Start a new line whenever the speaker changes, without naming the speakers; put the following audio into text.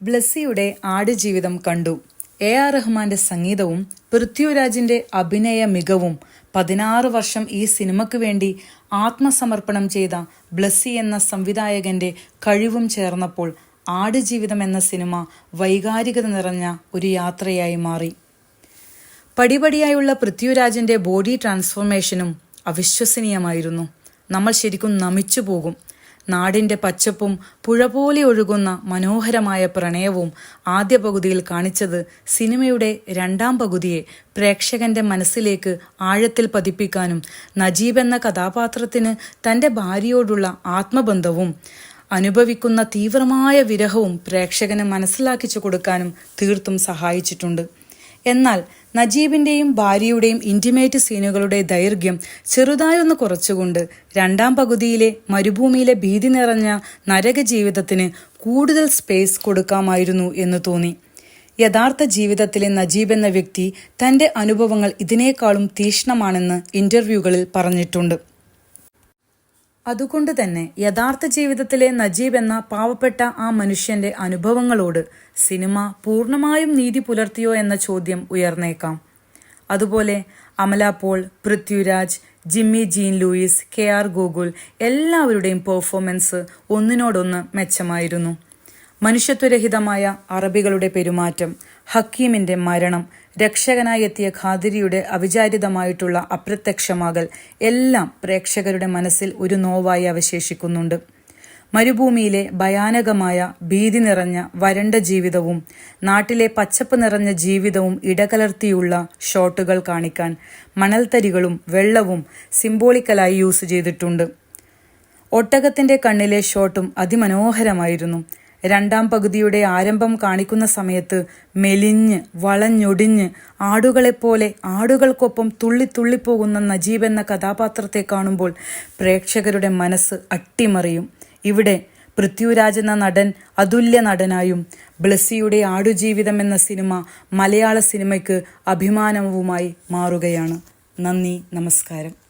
ബ്ലസ്സിയുടെ ആടുജീവിതം കണ്ടു. AR റഹ്മാന്റെ സംഗീതവും പൃഥ്വിരാജിന്റെ അഭിനയ മികവും 16 വർഷം ഈ സിനിമയ്ക്ക് വേണ്ടി ആത്മസമർപ്പണം ചെയ്ത ബ്ലസ്സി എന്ന സംവിധായകന്റെ കഴിവും ചേർന്നപ്പോൾ ആടുജീവിതം എന്ന സിനിമ വൈകാരികത നിറഞ്ഞ ഒരു യാത്രയായി മാറി. പടിപടിയായുള്ള പൃഥ്വിരാജിന്റെ ബോഡി ട്രാൻസ്ഫോർമേഷനും അവിശ്വസനീയമായിരുന്നു. നമ്മൾ ശരിക്കും നമിച്ചു പോകും. നാടിന്റെ പച്ചപ്പും പുഴ പോലെ ഒഴുകുന്ന മനോഹരമായ പ്രണയവും ആദ്യ പകുതിയിൽ കാണിച്ചത് സിനിമയുടെ രണ്ടാം പകുതിയെ പ്രേക്ഷകന്റെ മനസ്സിലേക്ക് ആഴത്തിൽ പതിപ്പിക്കാനും നജീബ് എന്ന കഥാപാത്രത്തിന് തന്റെ ഭാര്യയോടുള്ള ആത്മബന്ധവും അനുഭവിക്കുന്ന തീവ്രമായ വിരഹവും പ്രേക്ഷകന് മനസ്സിലാക്കിച്ചു കൊടുക്കാനും തീർത്തും സഹായിച്ചിട്ടുണ്ട്. എന്നാൽ നജീബിന്റെയും ഭാര്യയുടെയും ഇന്റിമേറ്റ് സീനുകളുടെ ദൈർഘ്യം ചെറുതായൊന്ന് കുറച്ചുകൊണ്ട് രണ്ടാം പകുതിയിലെ മരുഭൂമിയിലെ ഭീതി നിറഞ്ഞ നരക ജീവിതത്തിന് കൂടുതൽ സ്പേസ് കൊടുക്കാമായിരുന്നു എന്ന് തോന്നി. യഥാർത്ഥ ജീവിതത്തിലെ നജീബ് എന്ന വ്യക്തി തന്റെ അനുഭവങ്ങൾ ഇതിനേക്കാളും തീക്ഷ്ണമാണെന്ന് ഇന്റർവ്യൂകളിൽ പറഞ്ഞിട്ടുണ്ട്. അതുകൊണ്ട് തന്നെ യഥാർത്ഥ ജീവിതത്തിലെ നജീബ് എന്ന പാവപ്പെട്ട ആ മനുഷ്യന്റെ അനുഭവങ്ങളോട് സിനിമ പൂർണ്ണമായും നീതി പുലർത്തിയോ എന്ന ചോദ്യം ഉയർന്നേക്കാം. അതുപോലെ Amala Paul, Prithviraj, Jimmy Jean Louis, KR Gokul എല്ലാവരുടെയും പെർഫോമൻസ് ഒന്നിനോടൊന്ന് മെച്ചമായിരുന്നു. മനുഷ്യത്വരഹിതമായ അറബികളുടെ പെരുമാറ്റം, ഹക്കീമിന്റെ മരണം, രക്ഷകനായി എത്തിയ ഖാദിരിയുടെ അവിചാരിതമായിട്ടുള്ള അപ്രത്യക്ഷമാകൽ എല്ലാം പ്രേക്ഷകരുടെ മനസ്സിൽ ഒരു നോവായി അവശേഷിക്കുന്നുണ്ട്. മരുഭൂമിയിലെ ഭയാനകമായ ഭീതി നിറഞ്ഞ വരണ്ട ജീവിതവും നാട്ടിലെ പച്ചപ്പ് നിറഞ്ഞ ജീവിതവും ഇടകലർത്തിയുള്ള ഷോട്ടുകൾ കാണിക്കാൻ മണൽത്തരികളും വെള്ളവും സിംബോളിക്കലായി യൂസ് ചെയ്തിട്ടുണ്ട്. ഒട്ടകത്തിന്റെ കണ്ണിലെ ഷോട്ടും അതിമനോഹരമായിരുന്നു. രണ്ടാം പകുതിയുടെ ആരംഭം കാണിക്കുന്ന സമയത്ത് മെലിഞ്ഞ് വളഞ്ഞൊടിഞ്ഞ് ആടുകളെപ്പോലെ ആടുകൾക്കൊപ്പം തുള്ളിത്തുള്ളിപ്പോകുന്ന നജീബ് എന്ന കഥാപാത്രത്തെ കാണുമ്പോൾ പ്രേക്ഷകരുടെ മനസ്സ് അട്ടിമറിയും. ഇവിടെ പൃഥ്വിരാജ് എന്ന നടൻ അതുല്യ നടനായും ബ്ലസ്സിയുടെ ആടുജീവിതം എന്ന സിനിമ മലയാള സിനിമയ്ക്ക് അഭിമാനവുമായി മാറുകയാണ്. നന്ദി, നമസ്കാരം.